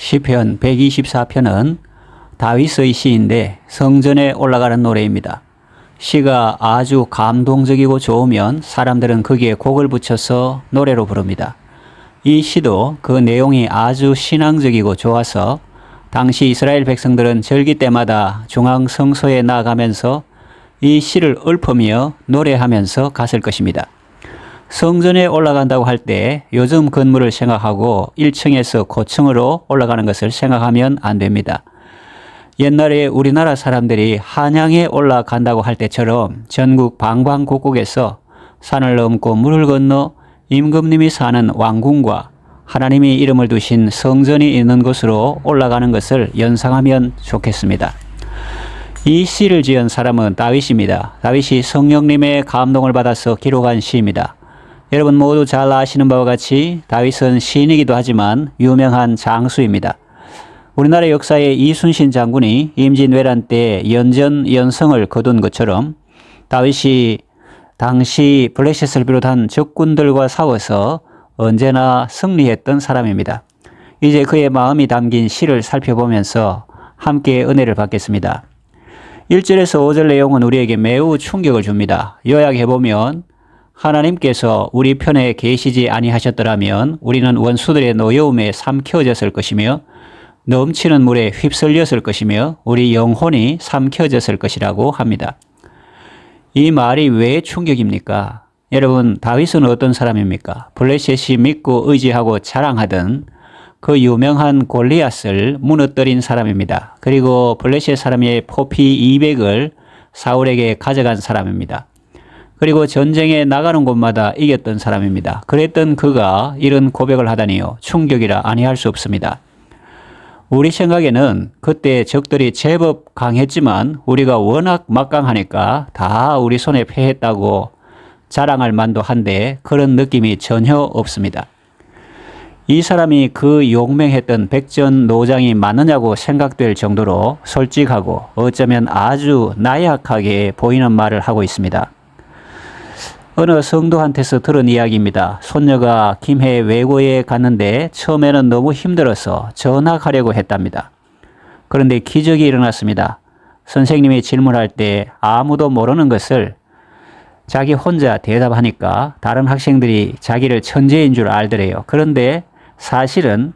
시편 124편은 다윗의 시인데 성전에 올라가는 노래입니다. 시가 아주 감동적이고 좋으면 사람들은 거기에 곡을 붙여서 노래로 부릅니다. 이 시도 그 내용이 아주 신앙적이고 좋아서 당시 이스라엘 백성들은 절기 때마다 중앙 성소에 나아가면서 이 시를 읊으며 노래하면서 갔을 것입니다. 성전에 올라간다고 할 때 요즘 건물을 생각하고 1층에서 고층으로 올라가는 것을 생각하면 안 됩니다. 옛날에 우리나라 사람들이 한양에 올라간다고 할 때처럼 전국 방방곡곡에서 산을 넘고 물을 건너 임금님이 사는 왕궁과 하나님이 이름을 두신 성전이 있는 곳으로 올라가는 것을 연상하면 좋겠습니다. 이 시를 지은 사람은 다윗입니다. 다윗이 성령님의 감동을 받아서 기록한 시입니다. 여러분 모두 잘 아시는 바와 같이 다윗은 시인이기도 하지만 유명한 장수입니다. 우리나라 역사에 이순신 장군이 임진왜란 때 연전연승을 거둔 것처럼 다윗이 당시 블레셋을 비롯한 적군들과 싸워서 언제나 승리했던 사람입니다. 이제 그의 마음이 담긴 시를 살펴보면서 함께 은혜를 받겠습니다. 1절에서 5절 내용은 우리에게 매우 충격을 줍니다. 요약해보면 하나님께서 우리 편에 계시지 아니하셨더라면 우리는 원수들의 노여움에 삼켜졌을 것이며 넘치는 물에 휩쓸렸을 것이며 우리 영혼이 삼켜졌을 것이라고 합니다. 이 말이 왜 충격입니까? 여러분, 다윗은 어떤 사람입니까? 블레셋이 믿고 의지하고 자랑하던 그 유명한 골리앗을 무너뜨린 사람입니다. 그리고 블레셋 사람의 포피 200을 사울에게 가져간 사람입니다. 그리고 전쟁에 나가는 곳마다 이겼던 사람입니다. 그랬던 그가 이런 고백을 하다니요. 충격이라 아니할 수 없습니다. 우리 생각에는 그때 적들이 제법 강했지만 우리가 워낙 막강하니까 다 우리 손에 패했다고 자랑할 만도 한데 그런 느낌이 전혀 없습니다. 이 사람이 그 용맹했던 백전노장이 맞느냐고 생각될 정도로 솔직하고 어쩌면 아주 나약하게 보이는 말을 하고 있습니다. 어느 성도한테서 들은 이야기입니다. 손녀가 김해 외고에 갔는데 처음에는 너무 힘들어서 전학하려고 했답니다. 그런데 기적이 일어났습니다. 선생님이 질문할 때 아무도 모르는 것을 자기 혼자 대답하니까 다른 학생들이 자기를 천재인 줄 알더래요. 그런데 사실은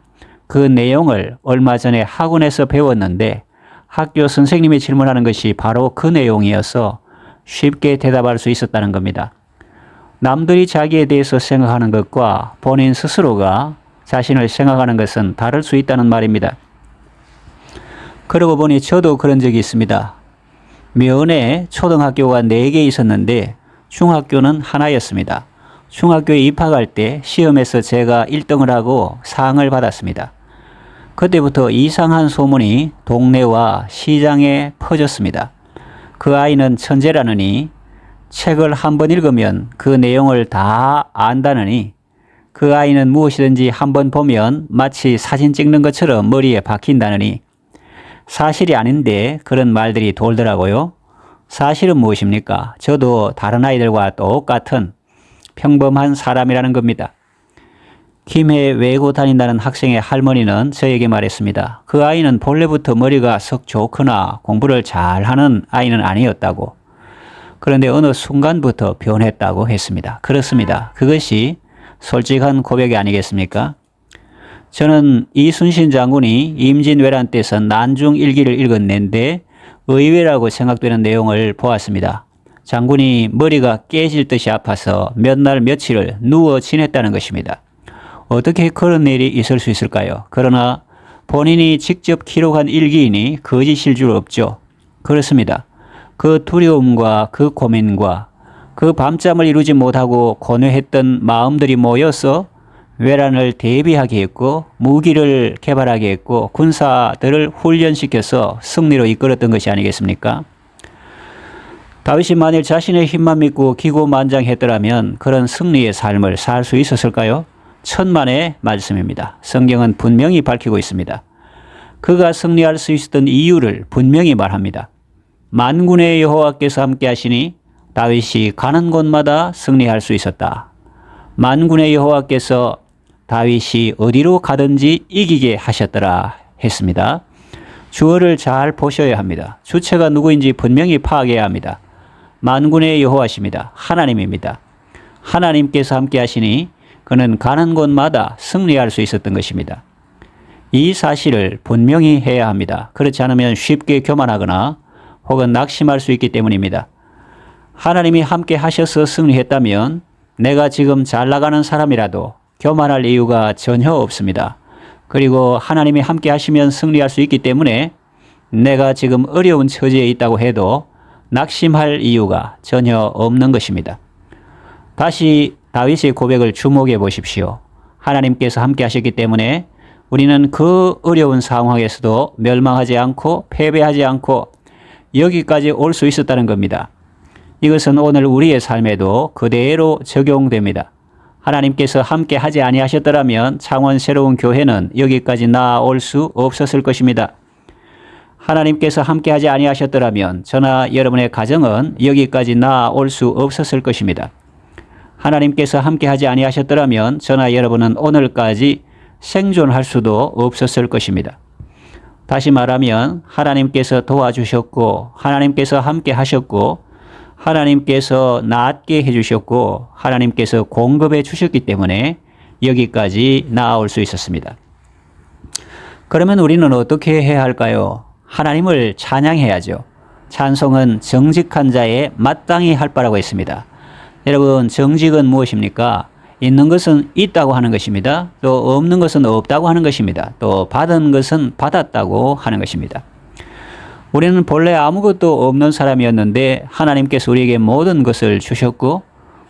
그 내용을 얼마 전에 학원에서 배웠는데 학교 선생님이 질문하는 것이 바로 그 내용이어서 쉽게 대답할 수 있었다는 겁니다. 남들이 자기에 대해서 생각하는 것과 본인 스스로가 자신을 생각하는 것은 다를 수 있다는 말입니다. 그러고 보니 저도 그런 적이 있습니다. 면에 초등학교가 4개 있었는데 중학교는 하나였습니다. 중학교에 입학할 때 시험에서 제가 1등을 하고 상을 받았습니다. 그때부터 이상한 소문이 동네와 시장에 퍼졌습니다. 그 아이는 천재라느니 책을 한번 읽으면 그 내용을 다 안다느니 그 아이는 무엇이든지 한번 보면 마치 사진 찍는 것처럼 머리에 박힌다느니 사실이 아닌데 그런 말들이 돌더라고요. 사실은 무엇입니까? 저도 다른 아이들과 똑같은 평범한 사람이라는 겁니다. 김해 외고 다닌다는 학생의 할머니는 저에게 말했습니다. 그 아이는 본래부터 머리가 썩 좋거나 공부를 잘하는 아이는 아니었다고. 그런데 어느 순간부터 변했다고 했습니다. 그렇습니다. 그것이 솔직한 고백이 아니겠습니까? 저는 이순신 장군이 임진왜란 때서 난중일기를 읽었는데 의외라고 생각되는 내용을 보았습니다. 장군이 머리가 깨질 듯이 아파서 몇 날 며칠을 누워 지냈다는 것입니다. 어떻게 그런 일이 있을 수 있을까요? 그러나 본인이 직접 기록한 일기이니 거짓일 줄 없죠. 그렇습니다. 그 두려움과 그 고민과 그 밤잠을 이루지 못하고 고뇌했던 마음들이 모여서 외란을 대비하게 했고 무기를 개발하게 했고 군사들을 훈련시켜서 승리로 이끌었던 것이 아니겠습니까? 다윗이 만일 자신의 힘만 믿고 기고만장했더라면 그런 승리의 삶을 살 수 있었을까요? 천만의 말씀입니다. 성경은 분명히 밝히고 있습니다. 그가 승리할 수 있었던 이유를 분명히 말합니다. 만군의 여호와께서 함께 하시니 다윗이 가는 곳마다 승리할 수 있었다. 만군의 여호와께서 다윗이 어디로 가든지 이기게 하셨더라 했습니다. 주어를 잘 보셔야 합니다. 주체가 누구인지 분명히 파악해야 합니다. 만군의 여호와십니다. 하나님입니다. 하나님께서 함께 하시니 그는 가는 곳마다 승리할 수 있었던 것입니다. 이 사실을 분명히 해야 합니다. 그렇지 않으면 쉽게 교만하거나 혹은 낙심할 수 있기 때문입니다. 하나님이 함께 하셔서 승리했다면 내가 지금 잘 나가는 사람이라도 교만할 이유가 전혀 없습니다. 그리고 하나님이 함께 하시면 승리할 수 있기 때문에 내가 지금 어려운 처지에 있다고 해도 낙심할 이유가 전혀 없는 것입니다. 다시 다윗의 고백을 주목해 보십시오. 하나님께서 함께 하셨기 때문에 우리는 그 어려운 상황에서도 멸망하지 않고 패배하지 않고 여기까지 올 수 있었다는 겁니다. 이것은 오늘 우리의 삶에도 그대로 적용됩니다. 하나님께서 함께 하지 아니하셨더라면 창원 새로운 교회는 여기까지 나아올 수 없었을 것입니다. 하나님께서 함께 하지 아니하셨더라면 저나 여러분의 가정은 여기까지 나아올 수 없었을 것입니다. 하나님께서 함께 하지 아니하셨더라면 저나 여러분은 오늘까지 생존할 수도 없었을 것입니다. 다시 말하면 하나님께서 도와주셨고 하나님께서 함께 하셨고 하나님께서 낫게 해주셨고 하나님께서 공급해 주셨기 때문에 여기까지 나아올 수 있었습니다. 그러면 우리는 어떻게 해야 할까요? 하나님을 찬양해야죠. 찬송은 정직한 자의 마땅히 할 바라고 했습니다. 여러분, 정직은 무엇입니까? 있는 것은 있다고 하는 것입니다. 또 없는 것은 없다고 하는 것입니다. 또 받은 것은 받았다고 하는 것입니다. 우리는 본래 아무것도 없는 사람이었는데 하나님께서 우리에게 모든 것을 주셨고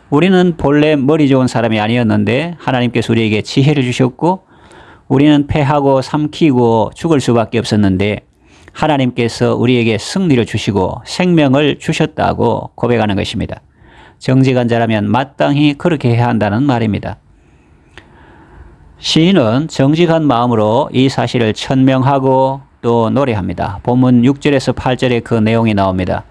우리는 본래 머리 좋은 사람이 아니었는데 하나님께서 우리에게 지혜를 주셨고 우리는 패하고 삼키고 죽을 수밖에 없었는데 하나님께서 우리에게 승리를 주시고 생명을 주셨다고 고백하는 것입니다. 정직한 자라면 마땅히 그렇게 해야 한다는 말입니다. 시인은 정직한 마음으로 이 사실을 천명하고 또 노래합니다. 본문 6절에서 8절에 그 내용이 나옵니다.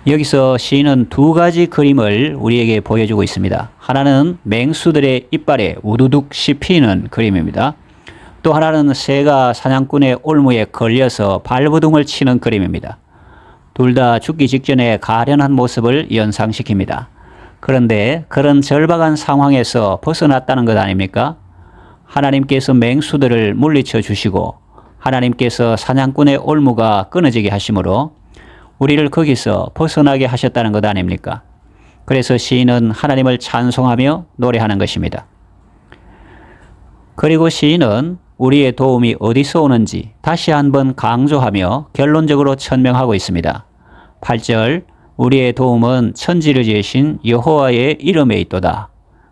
여기서 시인은 두 가지 그림을 우리에게 보여주고 있습니다. 하나는 맹수들의 이빨에 우두둑 씹히는 그림입니다. 또 하나는 새가 사냥꾼의 올무에 걸려서 발버둥을 치는 그림입니다. 둘 다 죽기 직전에 가련한 모습을 연상시킵니다. 그런데 그런 절박한 상황에서 벗어났다는 것 아닙니까? 하나님께서 맹수들을 물리쳐 주시고 하나님께서 사냥꾼의 올무가 끊어지게 하심으로 우리를 거기서 벗어나게 하셨다는 것 아닙니까? 그래서 시인은 하나님을 찬송하며 노래하는 것입니다. 그리고 시인은 우리의 도움이 어디서 오는지 다시 한번 강조하며 결론적으로 천명하고 있습니다. 8절, 우리의 도움은 천지를 지으신 여호와의 이름에 있도다.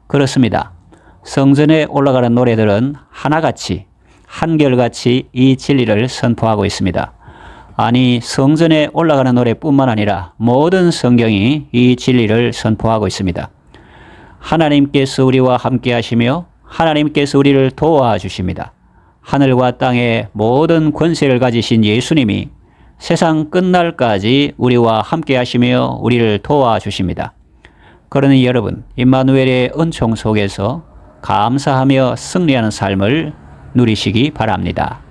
그렇습니다. 성전에 올라가는 노래들은 하나같이 한결같이 이 진리를 선포하고 있습니다. 아니, 성전에 올라가는 노래뿐만 아니라 모든 성경이 이 진리를 선포하고 있습니다. 하나님께서 우리와 함께 하시며 하나님께서 우리를 도와주십니다. 하늘과 땅의 모든 권세를 가지신 예수님이 세상 끝날까지 우리와 함께 하시며 우리를 도와주십니다. 그러니 여러분, 임마누엘의 은총 속에서 감사하며 승리하는 삶을 누리시기 바랍니다.